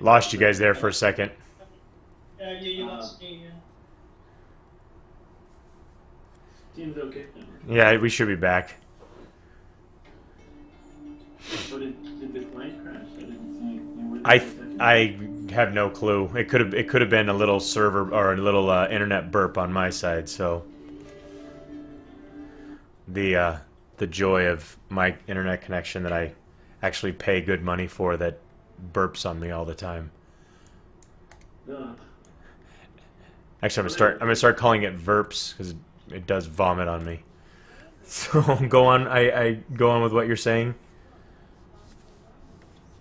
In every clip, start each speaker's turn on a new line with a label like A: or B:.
A: Lost you guys there for a second.
B: Yeah, you lost me.
C: Seems okay.
A: Yeah, we should be back.
C: So did the client crash? I didn't see you were
A: I
C: there for a second.
A: I have no clue. It could have been a little server or a little internet burp on my side. So the joy of my internet connection that I actually pay good money for that burps on me all the time. Actually, I'm gonna start calling it verps because it does vomit on me. So go on. I go on with what you're saying.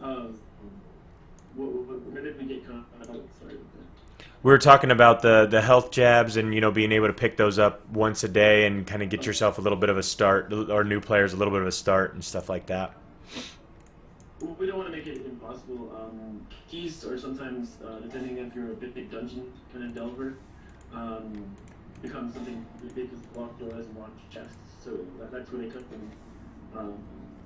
C: Um, where did we get caught up? Sorry about that.
A: We were talking about the health jabs and being able to pick those up once a day and kind of get yourself a little bit of a start, or new players a little bit of a start and stuff like that.
C: Well, we don't want to make it impossible. Keys are sometimes, depending if you're a big dungeon kind of delver, become something big as locked doors and locked chests. So that's where they cut them.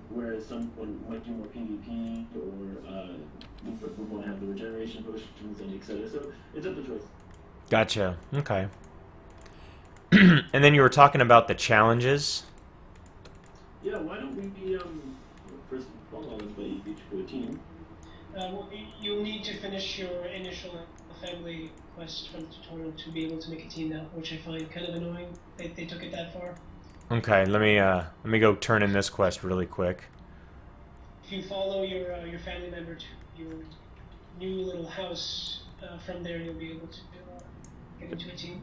C: Whereas someone might do more PvP or would want to have the regeneration potions and etc. So it's up to choice.
A: Gotcha. Okay. And then you were talking about the challenges.
C: Yeah, why don't we first of all, I'll invite each to a team.
B: You'll need to finish your initial family quest from the tutorial to be able to make a team now, which I find kind of annoying. They took it that far.
A: Okay, let me go turn in this quest really quick.
B: If you follow your family member to your new little house, from there you'll be able to get into a team.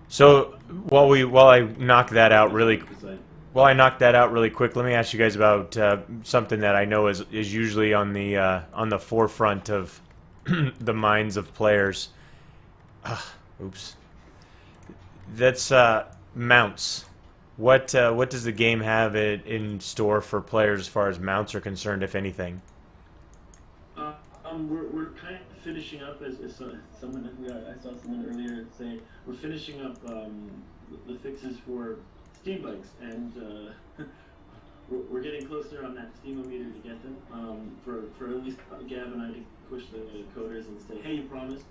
A: So while I knock that out really quick, let me ask you guys about something that I know is usually on the forefront of the minds of players. Oops. That's mounts. What does the game have in store for players as far as mounts are concerned, if anything?
C: We're kind of finishing up as someone I saw someone earlier say we're finishing up the fixes for Steam bikes, and we're getting closer on that Steamometer to get them. For at least Gab and I to push the coders and say, hey, you promised.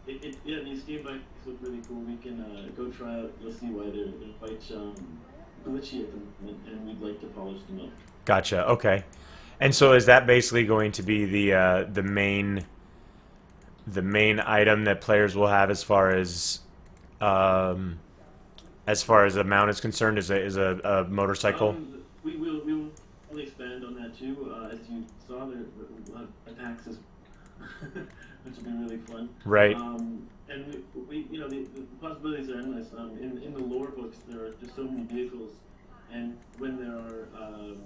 C: And, yeah, these Steam bikes look really cool. We can go try out. You'll see why they're quite glitchy at the moment, and we'd like to polish them up.
A: Gotcha. Okay. And so is that basically going to be the main item that players will have as far as a mount is concerned, is a motorcycle?
C: We will expand on that too. As you saw, we'll have attacks, which will be really fun.
A: Right.
C: And we the possibilities are endless. In the lore books, there are just so many vehicles, and when there are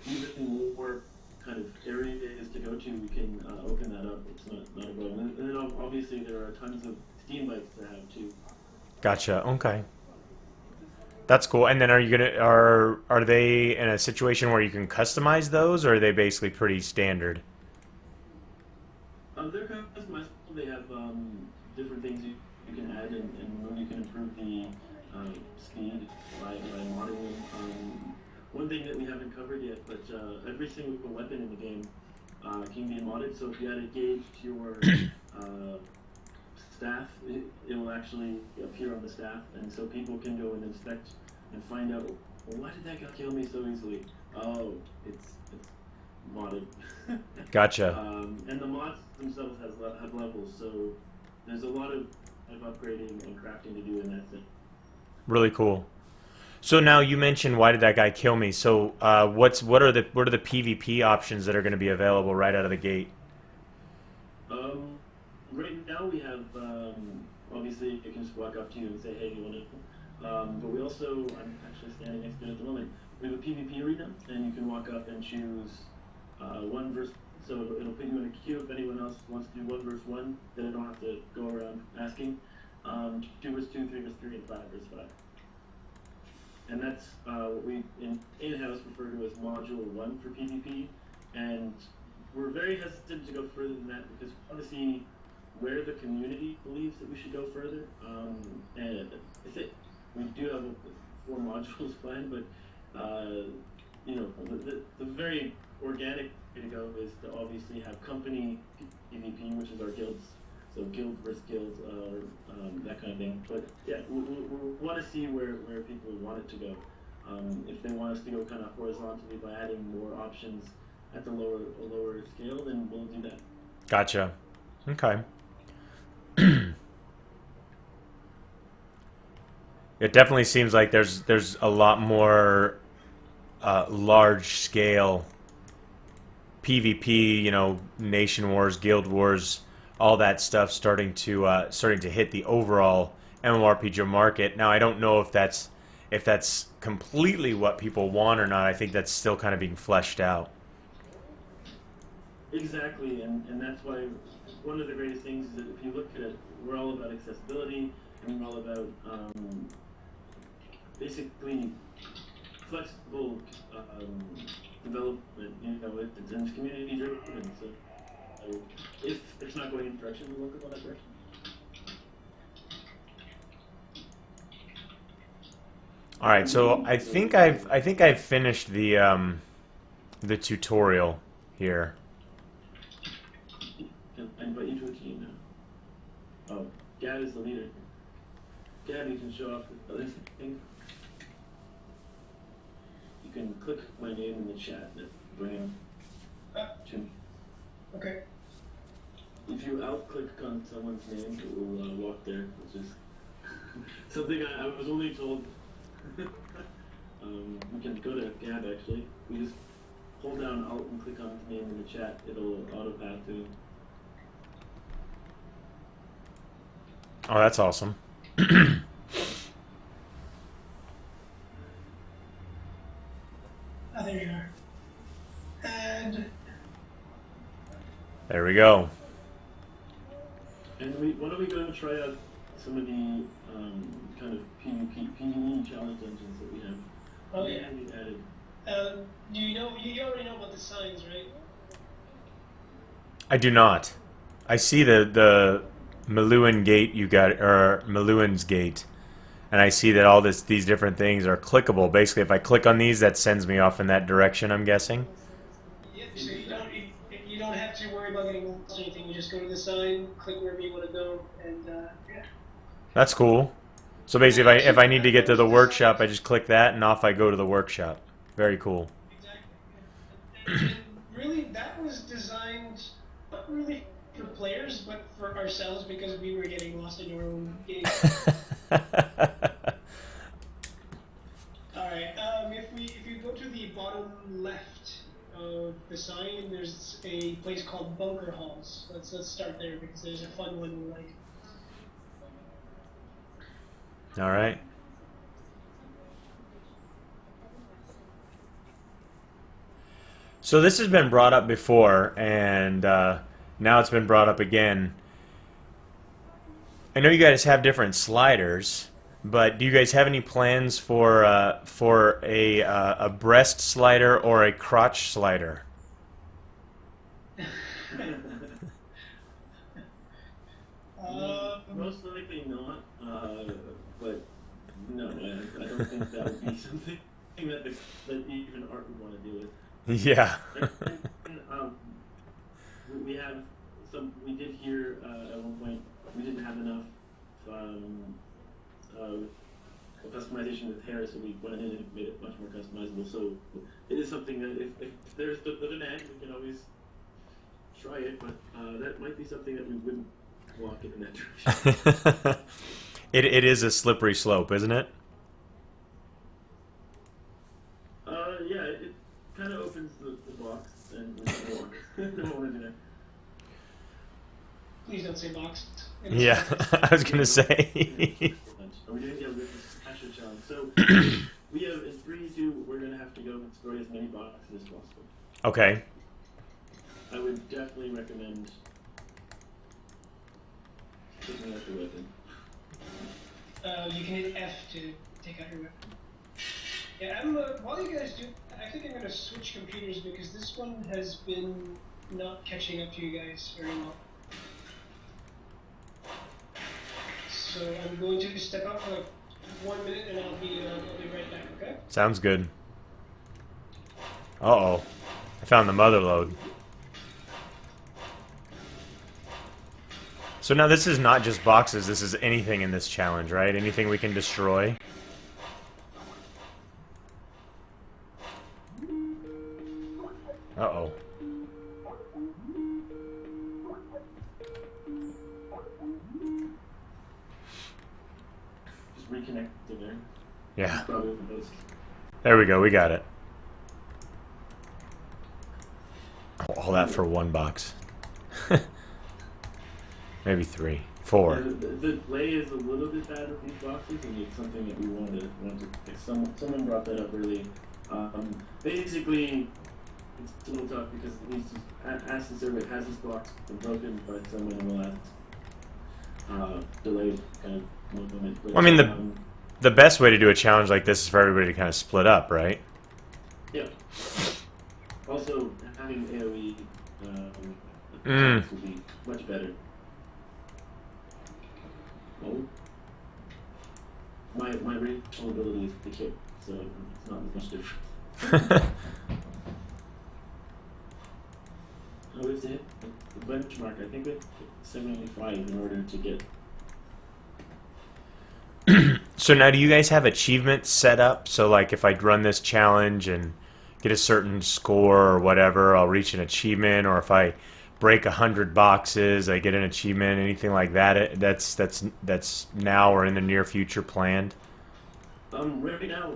C: even more kind of areas to go to, we can open that up. It's not a problem. And then obviously there are tons of Steam bikes to have too.
A: Gotcha. Okay. That's cool. And then are they in a situation where you can customize those, or are they basically pretty standard?
C: They're customizable. They have different things you can add, and you can improve the speed by modding them. One thing that we haven't covered yet, but every single weapon in the game can be modded. So if you add a gauge to your staff, it will actually appear on the staff, and so people can go and inspect and find out, well, why did that guy kill me so easily? Oh, it's modded.
A: Gotcha.
C: And the mods themselves have levels, so there's a lot of upgrading and crafting to do in that thing.
A: Really cool. So now you mentioned why did that guy kill me? So what are the PvP options that are going to be available right out of the gate?
C: Right now we have obviously you can just walk up to you and say, hey, you want to? But we also, I'm actually standing next to it at the moment. We have a PvP arena, and you can walk up and choose 1 versus. So it'll put you in a queue if anyone else wants to do 1 versus 1. Then I don't have to go around asking. 2 versus 2, 3 versus 3, and 5 versus 5. And that's what we in-house refer to as Module 1 for PvP. And we're very hesitant to go further than that because we want to see where the community believes that we should go further. And we do have 4 modules planned, but the very organic way to go is to obviously have company PvP, which is our guilds. So guild versus guild, that kind of thing. But yeah, we want to see where people want it to go. If they want us to go kind of horizontally by adding more options at the lower scale, then we'll do that.
A: Gotcha. Okay. It definitely seems like there's a lot more large scale PvP, you know, nation wars, guild wars, all that stuff starting to hit the overall MMORPG market. Now I don't know if that's completely what people want or not. I think that's still kind of being fleshed out.
C: Exactly, and that's why one of the greatest things is that if you look at it, we're all about accessibility, and we're all about basically flexible development. You know, it's community driven, so if it's not going in direction, we'll look at that direction.
A: All right, so I think I've finished the tutorial here.
C: I invite you to a team now. Oh, Gabe is the leader. Gabe, you can show off the other thing. You can click my name in the chat and bring him to me.
B: Okay.
C: If you out-click on someone's name, it will walk there, which is something I was only told. We can go to Gabe actually. We just hold down Alt and click on his name in the chat. It'll auto-path to him.
A: Oh, that's awesome.
B: Oh, there you are. And
A: There we go.
C: And why don't we go and try out some of the kind of PvE challenge engines that we have.
B: oh yeah.
C: We added.
B: Do you know? You already know about the signs, right?
A: I do not. I see the Maluan gate you got, or Maluan's gate, and I see that all these different things are clickable. Basically, if I click on these, that sends me off in that direction, I'm guessing.
B: Yeah. So you don't have to worry about getting lost or anything. You just go to the sign, click wherever you want to go, and yeah.
A: That's cool. So basically, if I need to get to the workshop, I just click that, and off I go to the workshop. Very cool.
B: Exactly. And really, that was designed not really for players, but for ourselves because we were getting lost in our own game. All right. If you go to the bottom left of the sign, there's a place called Bunker Halls. Let's start there because there's a fun one we like.
A: All right. So this has been brought up before, and now it's been brought up again. I know you guys have different sliders, but do you guys have any plans for a breast slider or a crotch slider?
C: Most likely not, but no, I don't think that would be something that even art would want to deal with.
A: Yeah.
C: We have some. We did hear at one point we didn't have enough customization with hair, so we went in and made it much more customizable. So it is something that if there's the demand, we can always try it. But that might be something that we wouldn't walk in that direction.
A: It is a slippery slope, isn't it?
C: Yeah, it kind of opens the box and we can walk. Don't want to do that.
B: Please don't say box.
A: Yeah, I was gonna say.
C: Are we doing the Asher challenge? So we have in 3, 2. We're gonna have to go and destroy as many boxes as possible.
A: Okay.
C: I would definitely recommend taking out your weapon.
B: You can hit F to take out your weapon. Yeah, while you guys do, I think I'm going to switch computers because this one has been not catching up to you guys very well. So I'm going to step out for like 1 minute and I'll be right back, okay?
A: Sounds good. Uh-oh. I found the mother lode. So now this is not just boxes, this is anything in this challenge, right? Anything we can destroy. Uh-oh.
C: Just reconnect to there.
A: Yeah.
C: Probably the best.
A: There we go, we got it. All that for 1 box. Maybe 3, 4.
C: Yeah, the play is a little bit bad with these boxes, and it's something that we want to fix. Someone brought that up early. Basically, it's a little tough because it needs to ask the server, has this box been broken by someone in the last delayed kind of moment. But,
A: I mean, the best way to do a challenge like this is for everybody to kind of split up, right?
C: Yeah. Also, having AoE would be much better. Oh. My racial ability is the kick, so it's not much different. Oh, is it? The benchmark, I think it's 75 in order to get.
A: So now do you guys have achievements set up? So like if I run this challenge and get a certain score or whatever, I'll reach an achievement, or if I break 100 boxes, I get an achievement, anything like that? That's now or in the near future planned?
C: Right now,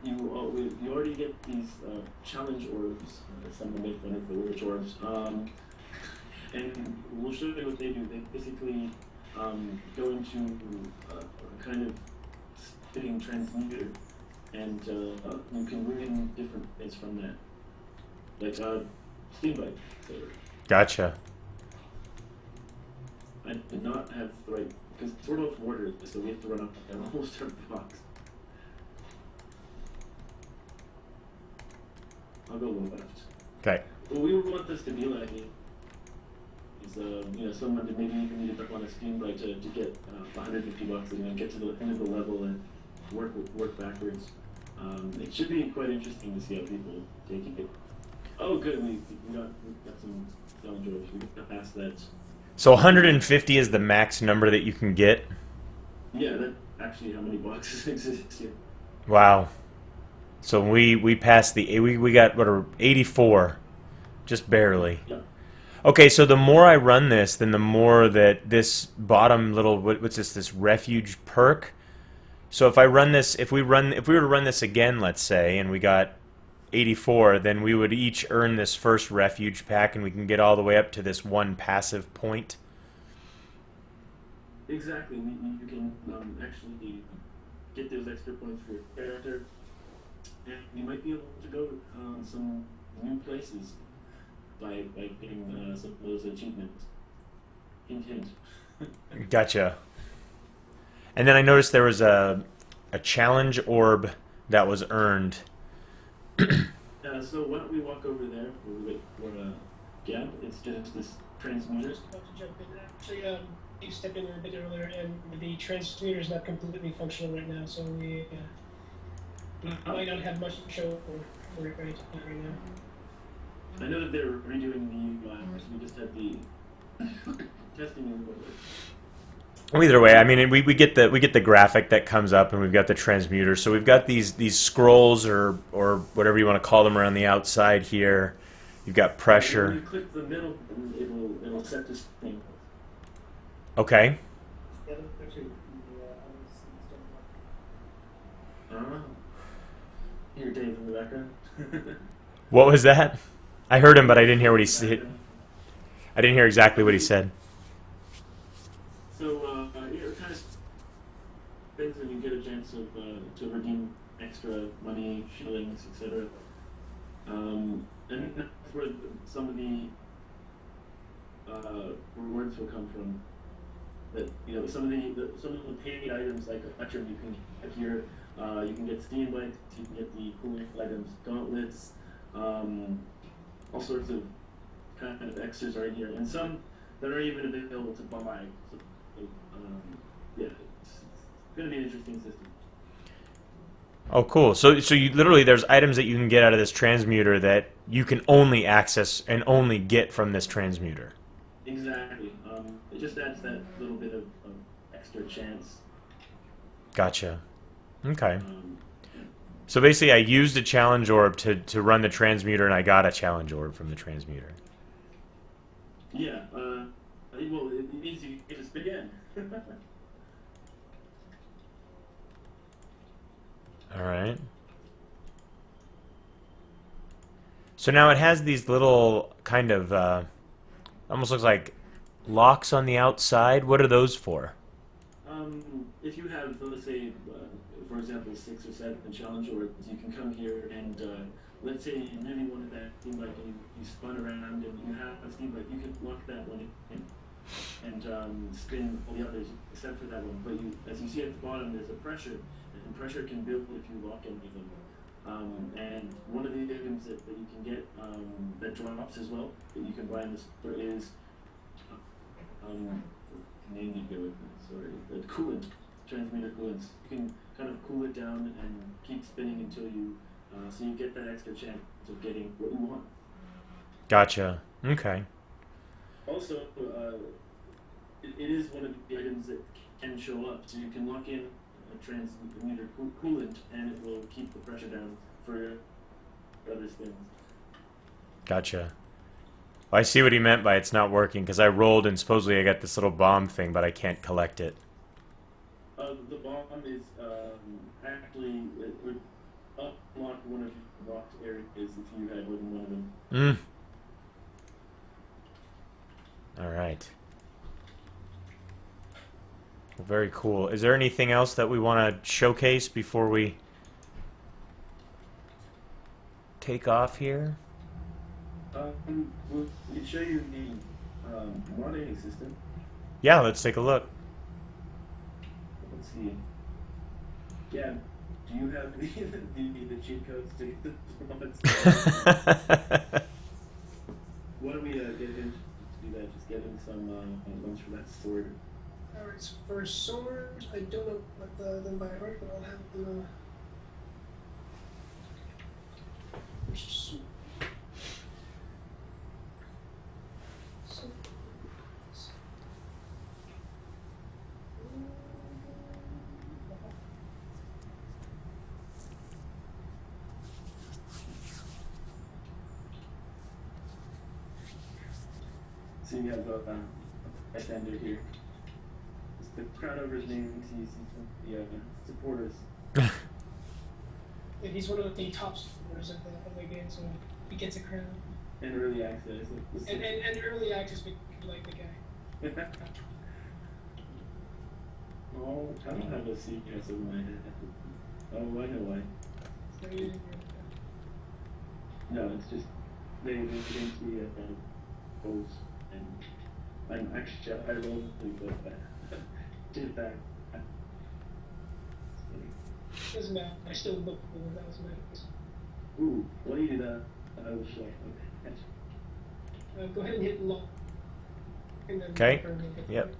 C: you already get these challenge orbs. Someone made fun of the witch orbs. And we'll show you what they do. They basically go into a kind of spitting transmuter, and you can bring different things from that, like steam bike.
A: Gotcha.
C: I did not have the right, because it's sort of water, so we have to run up and almost start the box. I'll go left.
A: Okay.
C: What we want this to be like is, someone that maybe even need to jump on a steam bike to get 150 bucks and then get to the end of the level and work backwards. It should be quite interesting to see how people take it. Oh, good. We got some challenge orbs. We got past that.
A: So 150 is the max number that you can get?
C: Yeah, that's actually how many boxes exist here.
A: Wow. So we passed we got what, 84, just barely.
C: Yeah.
A: Okay, so the more I run this, then the more that this bottom little what's this refuge perk. So if I run this, if we were to run this again, let's say, and we got 84, then we would each earn this first refuge pack, and we can get all the way up to this 1 passive point.
C: Exactly. You can actually get those extra points for your character, and you might be able to go some new places by getting some of those achievements. Hint, hint.
A: Gotcha. And then I noticed there was a challenge orb that was earned.
C: So why don't we walk over there where we wait for Gabe? It's just this transmuter.
B: About to jump in. Actually, you stepped in there a bit earlier, and the transmuter is not completely functional right now, so we might not have much to show for it right now.
C: I know that they're redoing the UI, so we just had the testing in the
A: Well, either way, I mean, we get the graphic that comes up, and we've got the transmuter. So we've got these scrolls or whatever you want to call them around the outside here. You've got pressure.
C: When you click the middle, it'll set this thing.
A: Okay.
C: Here, Dave, in the background.
A: What was that? I heard him, but I didn't hear what he said. I didn't hear exactly what he said.
C: So it kind of things when you get a chance of to redeem extra money, shillings, etc. And that's where some of the rewards will come from. That some of the paid items like Electrum you can get here. You can get steam bikes, you can get the cool items, gauntlets, all sorts of kind of extras are in here, and some that are even available to buy. So, yeah, it's going to be an interesting system.
A: Oh, cool. So you literally, there's items that you can get out of this transmuter that you can only access and only get from this transmuter.
C: Exactly. It just adds that little bit of extra chance.
A: Gotcha. Okay.
C: Yeah.
A: So basically I used a challenge orb to run the transmuter, and I got a challenge orb from the transmuter.
C: Yeah. Well, it means you get to spin again.
A: Alright. So now it has these little kind of, almost looks like locks on the outside. What are those for?
C: If you have, let's say, for example, 6 or 7 challenge orbs, you can come here and, let's say you really wanted that steam bike and you spun around and you have a steam bike, you can lock that one in and spin all the others except for that one. But you, as you see at the bottom, there's a pressure, and pressure can build if you lock any of them. And one of the items that you can get that drops as well, that you can buy in the store is name you go with, sorry, the coolant, transmitter coolants. You can kind of cool it down and keep spinning until you, so you get that extra chance of getting what you want.
A: Gotcha. Okay.
C: Also, it is one of the items that can show up, so you can lock in a transmitter coolant and it will keep the pressure down for your other spins.
A: Gotcha. Well, I see what he meant by it's not working, because I rolled and supposedly I got this little bomb thing, but I can't collect it.
C: The bomb is actually, it would unlock one of your locked areas if you had one of them.
A: Alright. Well, very cool. Is there anything else that we want to showcase before we take off here?
C: We can show you the modding system.
A: Yeah, let's take a look.
C: Let's see. Yeah, do you have the cheat codes to get the mods? Why don't we get him to do that? Just get him some ones for that sword.
B: Alright, for sword, I don't know what them by heart, but I'll have them.
C: So you have a standard here. It's the crown over his name. He's the supporters.
B: Yeah, he's one of the top supporters of the game, so he gets a crown.
C: And early access.
B: And early access because you like the guy.
C: Oh, I don't have a CPS over my head. Oh, I know why.
B: So you,
C: No, it's just they didn't see it goes, and I'm actually I rolled but did that.
B: doesn't matter. I still look cool. That was nice.
C: Ooh, why do you do that? I was shocked. Okay.
B: Go ahead and hit lock.
A: Okay. Yep.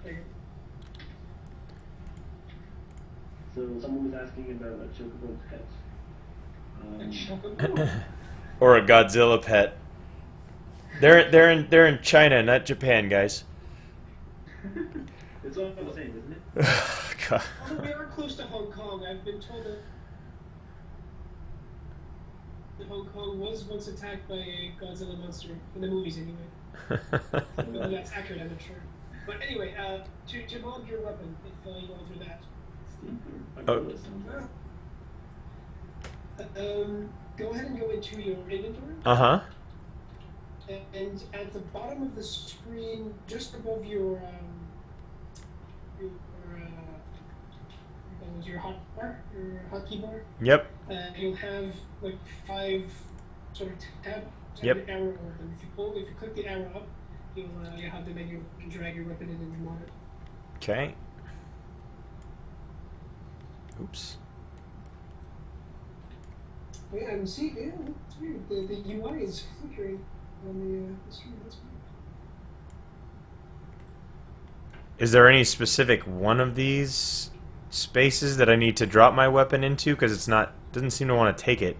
C: So someone was asking about chocobo pets.
A: Or a Godzilla pet. They're in China, not Japan, guys.
C: It's all the same, isn't it?
A: God.
B: Although we are close to Hong Kong, I've been told that Hong Kong was once attacked by a Godzilla monster in the movies, anyway. Whether that's accurate, I'm not sure. But anyway, to mod your weapon, if you want to do that. Go ahead and go into your inventory.
A: Uh-huh.
B: And at the bottom of the screen, just above your hotkey bar.
A: Yep.
B: You'll have like 5 sort of tabs.
A: Yep.
B: An arrow over them. If you click the arrow up, you'll have the menu. You can drag your weapon in and mod it.
A: Okay. Oops.
B: Yeah, and see, yeah, that's weird. The UI is flickering on the screen. That's weird.
A: Is there any specific one of these spaces that I need to drop my weapon into? Because it's not, doesn't seem to want to take it.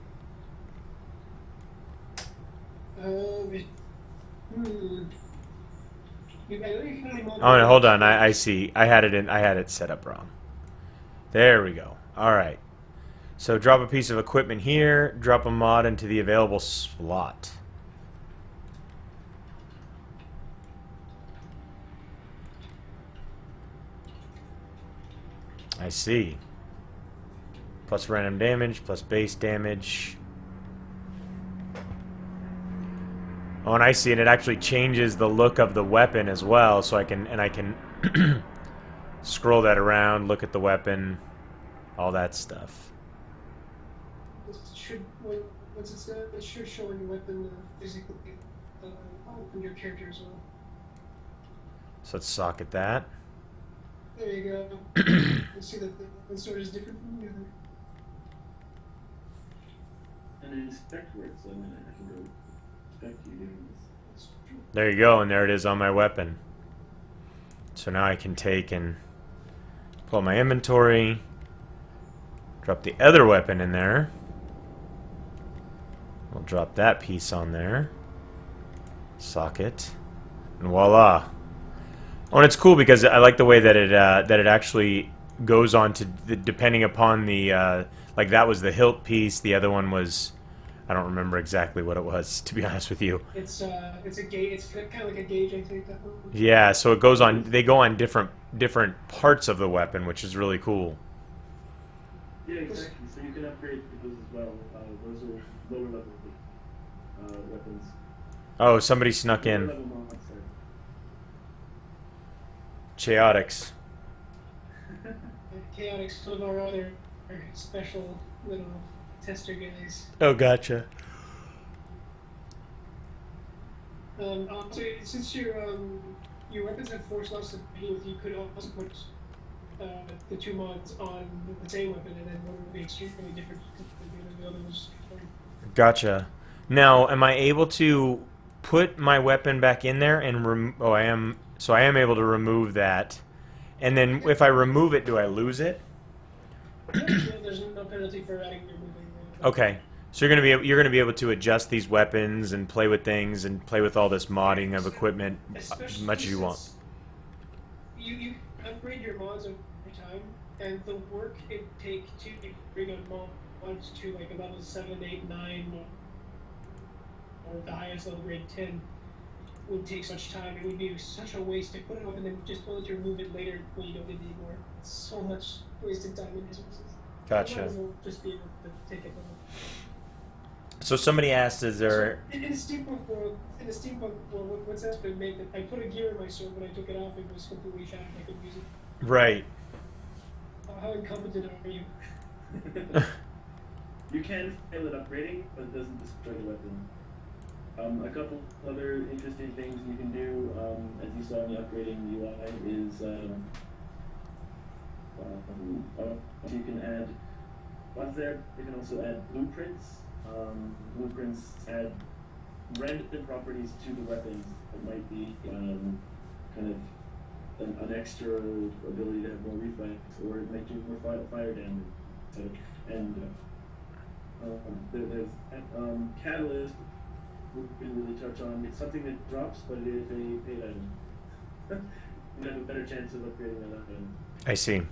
B: I know you can only mod.
A: Oh, no, hold on. I see. I had it set up wrong. There we go. All right. So drop a piece of equipment here. Drop a mod into the available slot. I see. Plus random damage, plus base damage. Oh, and I see, and it actually changes the look of the weapon as well, so I can scroll that around, look at the weapon, all that stuff.
B: What's it say? It should show your weapon physically on your character as well.
A: So let's socket that.
B: There you go. You see that the sword is different from the other.
C: And inspect where it's limited. I can go inspect you doing this.
A: There you go, and there it is on my weapon. So now I can take and pull out my inventory, drop the other weapon in there. We'll drop that piece on there. Socket. And voila. Oh, and it's cool because I like the way that it actually goes on to depending upon the like that was the hilt piece. The other one was, I don't remember exactly what it was, to be honest with you.
B: It's a gauge. It's kind of like a gauge, I think. That one.
A: Yeah, so it goes on. They go on different parts of the weapon, which is really cool.
C: Yeah, exactly. So you can upgrade those as well. Those are lower level weapons.
A: Oh, somebody snuck in.
C: Lower level mods, sorry.
A: Chaotix.
B: Chaotic, some of our other special little tester guys.
A: Oh, gotcha.
B: Also, since your weapons have 4 slots to begin with, you could also put the 2 mods on the same weapon, and then one would be extremely different than the other was.
A: Gotcha. Now, am I able to put my weapon back in there and oh, I am. So I am able to remove that. And then if I remove it, do I lose it?
B: Yeah, there's no penalty for adding or removing.
A: Okay. So you're gonna be able to adjust these weapons and play with things and play with all this modding of equipment as much as you want.
B: You upgrade your mods over time, and the work it take to bring on mods to like a level 7, 8, 9, or the highest level grade 10 would take such time. It would be such a waste to put it up and then just want to remove it later when you don't need it anymore. It's so much wasted time and resources.
A: Gotcha.
B: Might as well just be able to take it.
A: So somebody asked, is there...
B: In the steampunk world, what's that's been made? I put a gear in my sword when I took it off. It was completely shattered. I couldn't use it.
A: Right.
B: How incompetent are you?
C: You can fail at upgrading, but it doesn't destroy the weapon. A couple other interesting things you can do, as you saw in the upgrading UI, is you can add ones there. You can also add blueprints. Blueprints add random properties to the weapons that might be kind of an extra ability to have more reflex, or it might do more fire damage, etc. And there's Catalyst. We didn't really touch on. It's something that drops, but it is a paid item. You have a better chance of upgrading that item.
A: I see.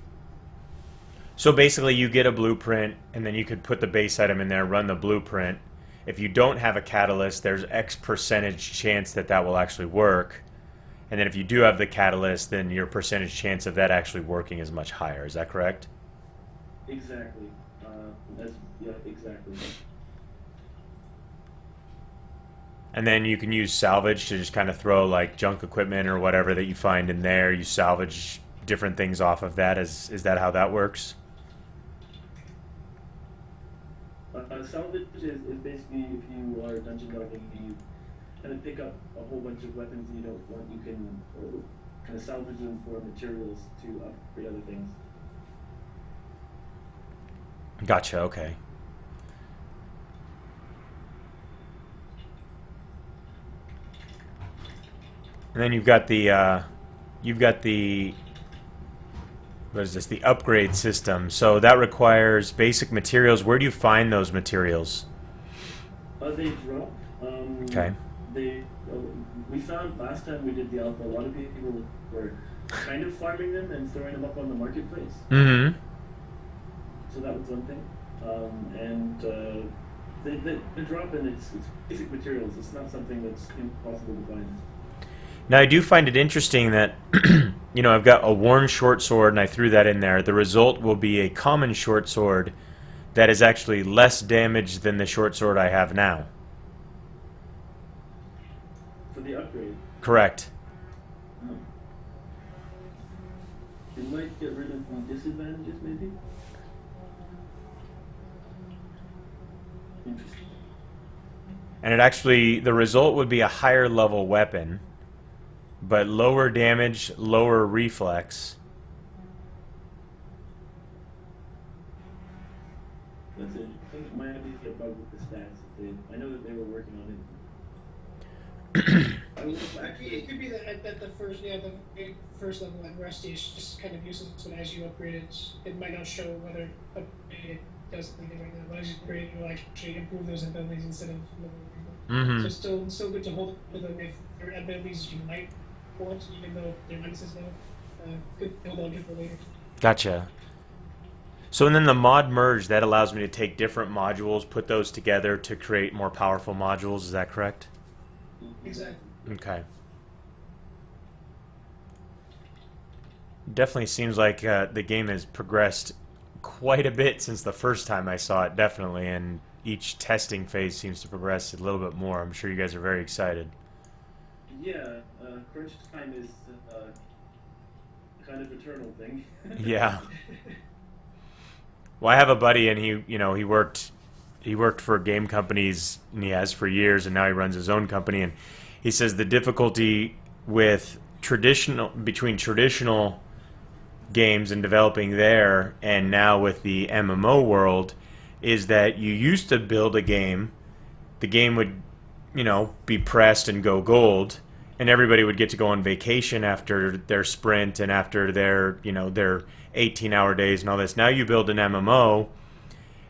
A: So basically you get a blueprint, and then you could put the base item in there, run the blueprint. If you don't have a catalyst, there's X percentage chance that that will actually work. And then if you do have the catalyst, then your percentage chance of that actually working is much higher. Is that correct?
C: Exactly. Yeah, exactly.
A: And then you can use salvage to just kind of throw like junk equipment or whatever that you find in there. You salvage different things off of that. Is that how that works?
C: Salvage is basically if you are dungeon dogging and you kind of pick up a whole bunch of weapons you don't want, you can kind of salvage them for materials to upgrade other things.
A: Gotcha. Okay. And then you've got the what is this? The upgrade system. So that requires basic materials. Where do you find those materials?
C: They drop.
A: Okay.
C: We we found last time we did the alpha, a lot of people were kind of farming them and throwing them up on the marketplace.
A: Mm-hmm.
C: So that was one thing. They drop in it's basic materials. It's not something that's impossible to find.
A: Now I do find it interesting that, you know, I've got a worn short sword and I threw that in there. The result will be a common short sword that is actually less damage than the short sword I have now.
C: For the upgrade.
A: Correct.
C: Oh. It might get rid of the disadvantages, maybe? Interesting.
A: And it actually, the result would be a higher level weapon, but lower damage, lower reflex.
C: That's it. I think it might be a bug with the stats. I know that they were working on it.
B: It could be that at the first, the first level at Rusty is just kind of useless, and as you upgrade it, it might not show whether it does anything right now. But as you upgrade, you'll actually improve those abilities instead of leveling them. So it's still good to hold with them if there are abilities you might want, even though they're minuses now. Good to hold on to for later.
A: Gotcha. So and then the mod merge, that allows me to take different modules, put those together to create more powerful modules, is that correct?
B: Exactly.
A: Okay. Definitely seems like the game has progressed quite a bit since the first time I saw it, definitely, and each testing phase seems to progress a little bit more. I'm sure you guys are very excited.
C: Yeah, crunch time is kind of eternal thing.
A: Yeah. Well, I have a buddy, and he worked for game companies, and he has for years, and now he runs his own company, and he says the difficulty with between traditional games and developing there and now with the MMO world is that you used to build a game, the game would, be pressed and go gold, and everybody would get to go on vacation after their sprint and after their 18-hour days and all this. Now you build an MMO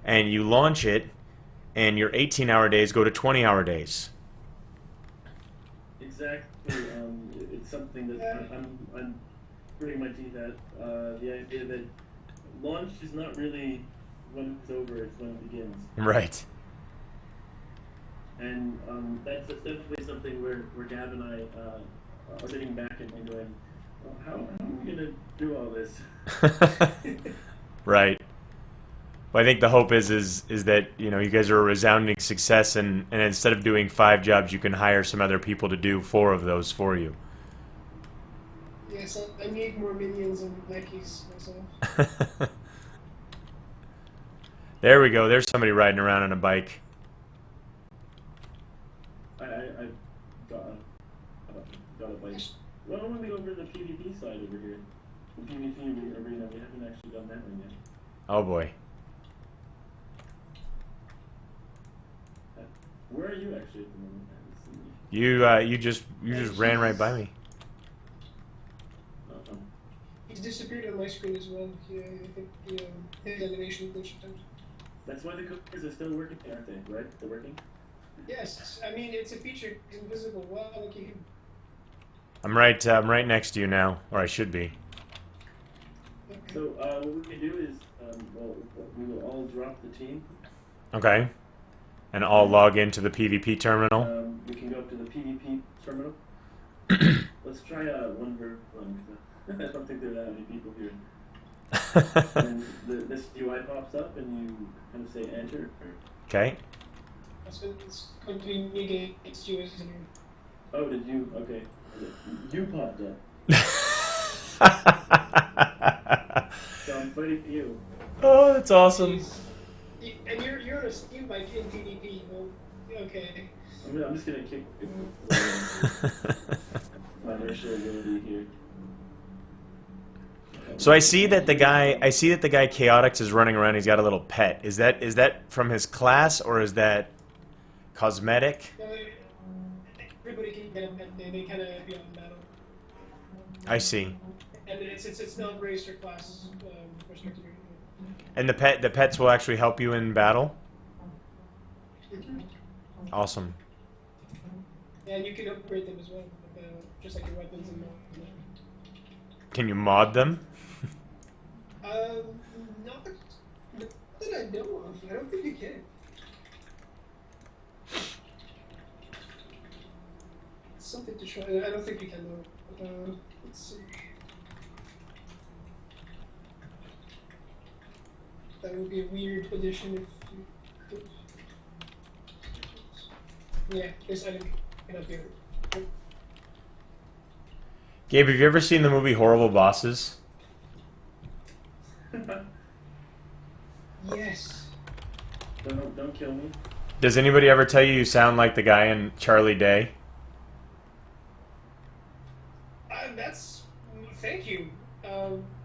A: and you launch it, and your 18-hour days go to 20-hour days.
C: Exactly. It's something that I'm gritting my teeth at. The idea that launch is not really when it's over; it's when it begins.
A: Right.
C: And that's definitely something where Gab and I are sitting back and going, well, how are we gonna do all this?
A: Right. Well, I think the hope is that you guys are a resounding success, and instead of doing 5 jobs, you can hire some other people to do 4 of those for you.
B: Yes, I need more minions and Nikes myself.
A: There we go. There's somebody riding around on a bike.
C: I got a bike. Why don't we go over to the PvP side over here? The PvP arena, we haven't actually done that one yet.
A: Oh boy.
C: Where are you actually at the moment?
A: You just ran right by me.
B: He's disappeared on my screen as well. Yeah, I think his animation glitched out.
C: That's why the cookers are still working, aren't they? Right? They're working?
B: Yes, I mean it's a feature. It's invisible. Wow, look at him.
A: I'm right next to you now, or I should be.
C: Okay. So what we can do is, we will all drop the team.
A: Okay. And all log into the PvP terminal.
C: We can go up to the PvP terminal. Let's try 1v1. I don't think there are that many people here. And this UI pops up, and you kind of say enter.
A: Okay.
B: It's going to be me against you, isn't it?
C: Oh, did you? Okay. You popped up. So I'm fighting you.
A: Oh, that's awesome.
B: And you're on a Steam bike in PvP. Well, okay.
C: I'm just gonna kick my inertial ability here.
A: So I see that the guy Chaotix is running around. He's got a little pet. Is that from his class, or is that cosmetic?
B: No, everybody can get a pet. They kind of be on battle.
A: I see.
B: And it's not race or class restricted.
A: And the pets will actually help you in battle? Awesome.
B: And you can upgrade them as well. just like your weapons and
A: Can you mod them?
B: not that I know of. I don't think you can. It's something to try. I don't think you can though. Let's see. That would be a weird addition if you could. Yeah, this item cannot be heard.
A: Gabe, have you ever seen the movie Horrible Bosses?
B: Yes.
C: Don't kill me.
A: Does anybody ever tell you sound like the guy in Charlie Day?
B: That's. Thank you.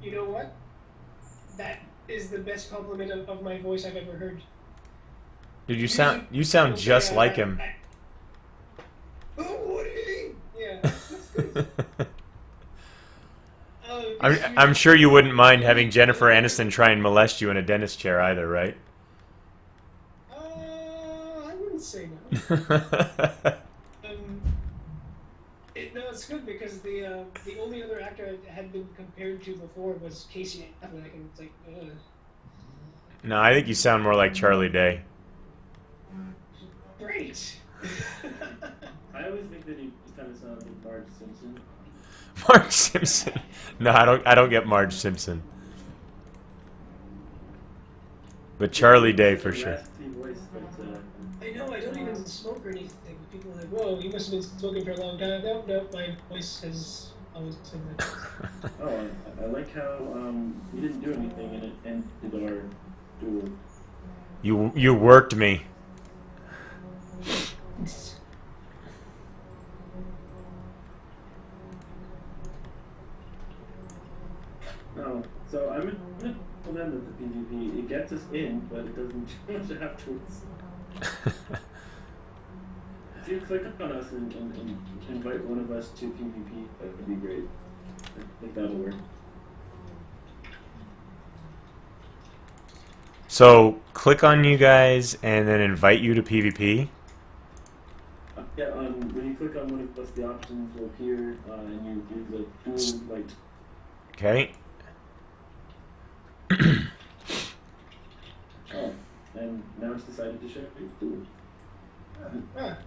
B: You know what? That is the best compliment of my voice I've ever heard.
A: Dude, you sound just like him.
B: Oh, what do you mean? Yeah, that's good.
A: I'm sure you wouldn't mind having Jennifer Aniston try and molest you in a dentist chair either, right?
B: I wouldn't say no. No, it's good because the only other actor I had been compared to before was Casey Affleck, and it's like,
A: No, I think you sound more like Charlie Day.
B: great.
C: I always think that he kind of sounds like Marge Simpson.
A: Marge Simpson. No, I don't get Marge Simpson. But Charlie Day for sure.
C: Raspy voice, but,
B: I know, I don't even smoke or anything. People are like, whoa, you must have been smoking for a long time. No, my voice has always been like this.
C: oh, I like how we didn't do anything and it ended our duel.
A: You worked me.
C: No, so I'm gonna tell them that the PvP, it gets us in, but it doesn't change afterwards. If you click on us and invite one of us to PvP, that would be great. I think that'll work.
A: So, click on you guys and then invite you to PvP.
C: Yeah, when you click on one of us, the options will appear, and you do the dual light.
A: Okay.
C: Oh, and now it's decided to show you dual.
B: Ah.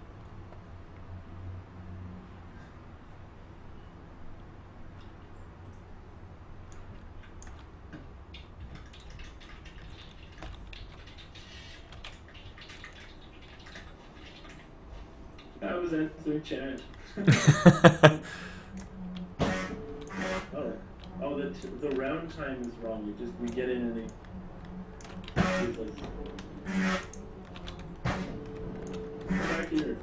C: I was answering chat. Oh, the round time is wrong. We get in and they. Come back here.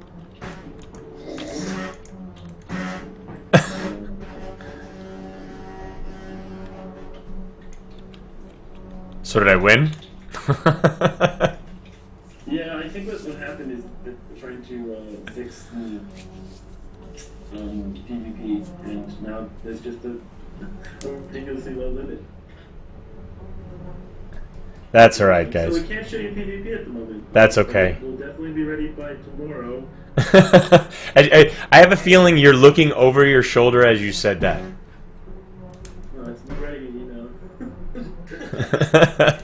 A: So did I win?
C: Yeah, I think what happened is that they're trying to fix the PvP, and now there's just a ridiculously low limit.
A: That's alright,
C: So
A: guys.
C: we can't show you PvP at the moment.
A: That's okay.
C: We'll definitely be ready by tomorrow.
A: I have a feeling you're looking over your shoulder as you said that.
C: No, it's me ready, you know.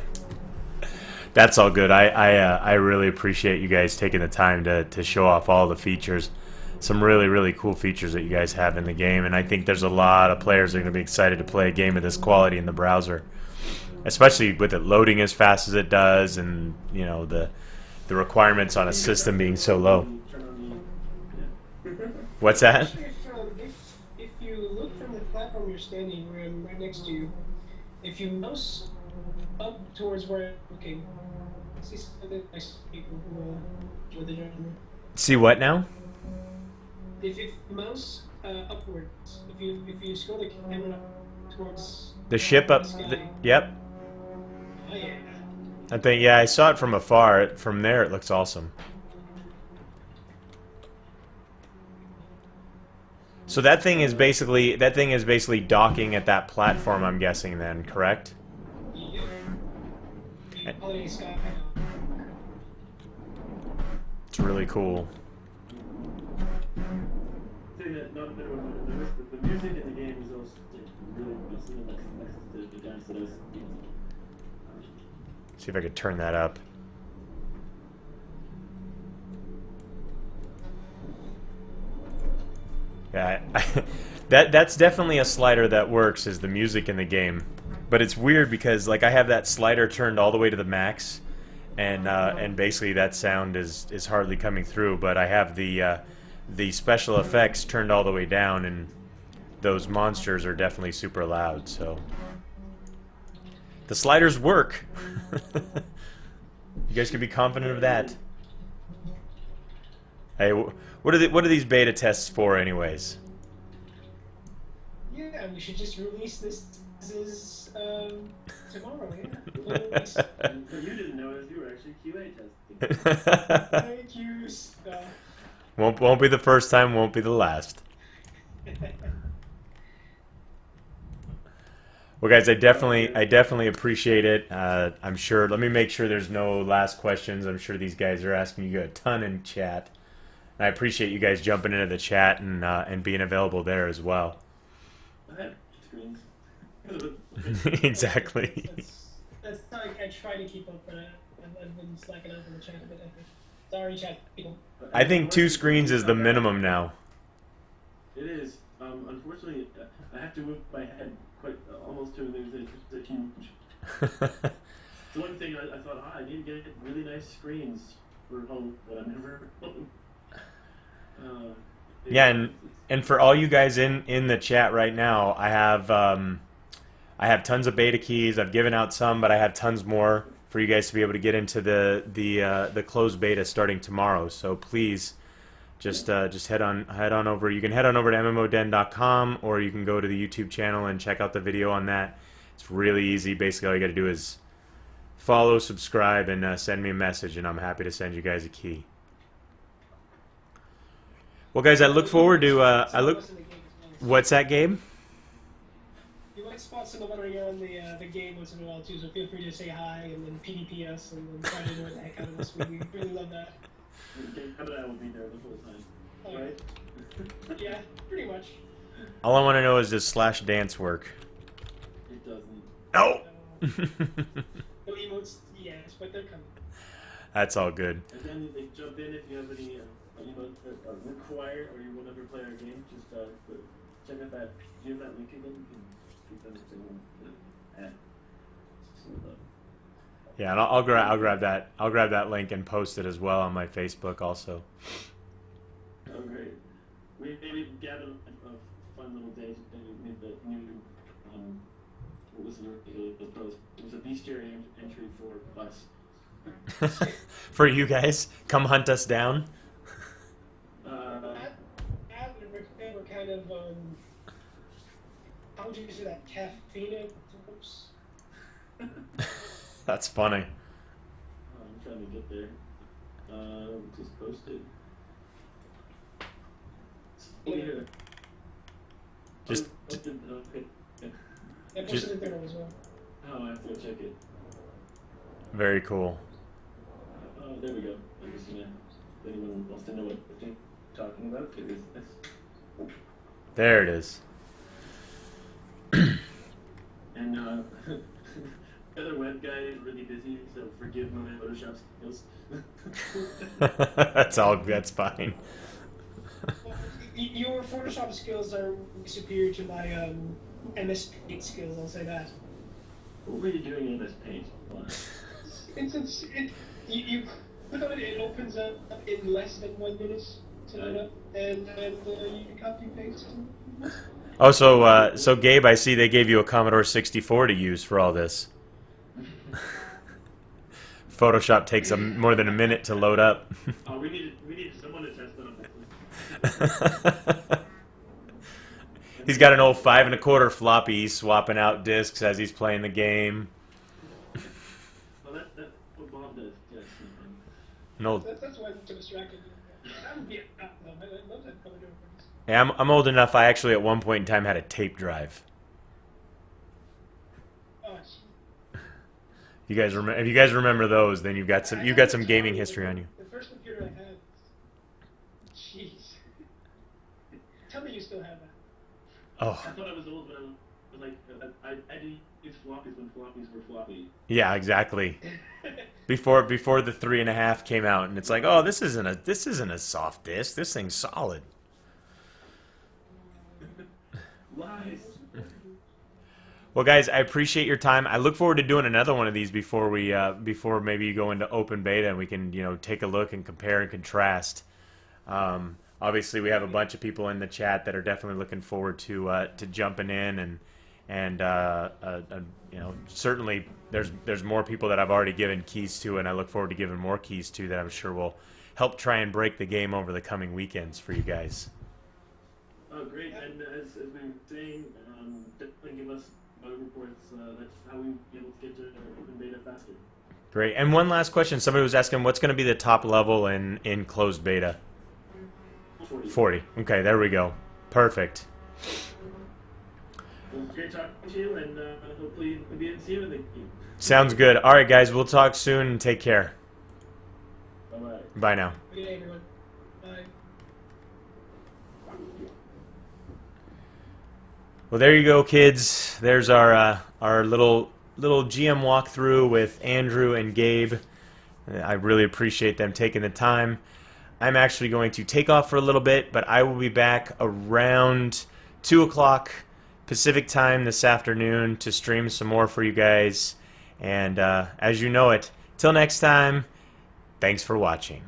A: That's all good. I really appreciate you guys taking the time to show off all the features. Some really, really cool features that you guys have in the game, and I think there's a lot of players that are going to be excited to play a game of this quality in the browser. Especially with it loading as fast as it does, and you know the requirements on a system being so low. What's that?
B: If you look from the platform you're standing, where I'm right next to you, if you mouse up towards where I'm looking, I see some of the nice people who enjoy the journey.
A: See what now?
B: If you mouse upwards, if you scroll the camera up towards
A: The ship up.
B: the sky,
A: Yep.
B: oh yeah.
A: I think I saw it from afar. From there, it looks awesome. So that thing is basically docking at that platform. I'm guessing then, correct?
B: Yep. Quality sky.
A: It's really cool.
C: Thing that not a bit of the music in the game is also really awesome next to the dance that I was.
A: See if I could turn that up. Yeah, that's definitely a slider that works, is the music in the game. But it's weird because like I have that slider turned all the way to the max, and basically that sound is hardly coming through. But I have the special effects turned all the way down, and those monsters are definitely super loud. So the sliders work. You guys can be confident of that. Hey, what are these beta tests for, anyways?
B: Yeah, we should just release this tomorrow. Yeah.
C: What you didn't know is you were actually QA testing.
B: Thank you.
A: Won't be the first time. Won't be the last. Well, guys, I definitely appreciate it. I'm sure. Let me make sure there's no last questions. I'm sure these guys are asking you a ton in chat. And I appreciate you guys jumping into the chat and being available there as well.
C: I have screens.
A: Exactly.
B: That's something I try to keep up, but I've been slacking off in the chat a bit. Sorry, chat people.
A: I think 2 screens is the minimum now.
C: It is. Unfortunately, I have to move my head quite almost to a huge. The one thing I thought, I need to get really nice screens for home, but I'm never home.
A: Yeah, and for all you guys in the chat right now, I have tons of beta keys. I've given out some, but I have tons more for you guys to be able to get into the closed beta starting tomorrow. So please, just head on over. You can head on over to MMODen.com, or you can go to the YouTube channel and check out the video on that. It's really easy. Basically, all you got to do is follow, subscribe, and send me a message, and I'm happy to send you guys a key. Well, guys, I look forward to What's that, Gabe?
B: You might spot some of it on the game once in a while too, so feel free to say hi and then PvP us and then try to annoy the heck out of us. We really love that.
C: Gabe and I will be there the whole time, right?
B: Yeah, pretty much.
A: All I want to know is, does slash dance work?
C: It doesn't.
A: No!
B: No emotes, yes, but they're coming.
A: That's all good.
C: And then they jump in if you have any emotes that are required or you will never play our game. Just check out that. Do you have that link again? You can keep them if they want to add.
A: Yeah, and I'll grab that. I'll grab that link and post it as well on my Facebook also.
C: Oh, great. We maybe gathered a fun little day and made the new what was the post? It was a bestiary entry for us.
A: For you guys, come hunt us down.
B: We're kind of how would you say that? Caffeine.
A: That's funny.
C: I'm trying to get there. Just posted. Here.
A: Just.
C: Okay.
B: I posted it there as well.
C: Oh, I have to go check it.
A: Very cool.
C: Oh, there we go. I'm just gonna. If anyone wants to know what I'm talking about, it is this.
A: There it is.
C: And the other web guy is really busy, so forgive my Photoshop skills.
A: That's fine.
B: Your Photoshop skills are superior to my MS Paint skills. I'll say that.
C: What were you doing in MS Paint?
B: You click on it, it opens up in less than 1 minute to load up, and you can copy paste.
A: Oh, so Gabe, I see they gave you a Commodore 64 to use for all this. Photoshop takes more than a minute to load up.
C: Oh, we needed someone to test it on.
A: He's got an old 5 1/4 floppy. He's swapping out discs as he's playing the game.
C: Well, that's what Bob does. Yes.
A: No.
B: That's why I'm so distracted. That would be I love that Commodore.
A: Yeah, I'm old enough. I actually at one point in time had a tape drive.
B: Oh,
A: You guys if you guys remember those, then you've got some gaming history on you.
B: The first computer I had. Jeez. Tell me you
A: Oh,
C: I thought I was old, but I was like, I had to use floppies when floppies were floppy.
A: yeah, exactly. Before the 3.5 came out, and it's like, oh, this isn't a soft disc. This thing's solid.
C: Lies.
A: Well, guys, I appreciate your time. I look forward to doing another one of these before before maybe you go into open beta, and we can take a look and compare and contrast. Obviously, we have a bunch of people in the chat that are definitely looking forward to jumping in, and certainly there's more people that I've already given keys to, and I look forward to giving more keys to that I'm sure will help try and break the game over the coming weekends for you guys.
C: Oh, great. And as we were saying, definitely give us bug reports. That's how we'll be able to get to open beta faster.
A: Great. And one last question. Somebody was asking, what's going to be the top level in closed beta? 40. Okay, there we go. Perfect.
C: Well, it's great talking to you, and hopefully we'll be able to see you in the game.
A: Sounds good. All right, guys. We'll talk soon, and take care.
C: Bye-bye.
A: Bye now.
B: Good day, everyone. Bye.
A: Well, there you go, kids. There's our little GM walkthrough with Andrew and Gabe. I really appreciate them taking the time. I'm actually going to take off for a little bit, but I will be back around 2 o'clock Pacific time this afternoon to stream some more for you guys. And as you know it, till next time, thanks for watching.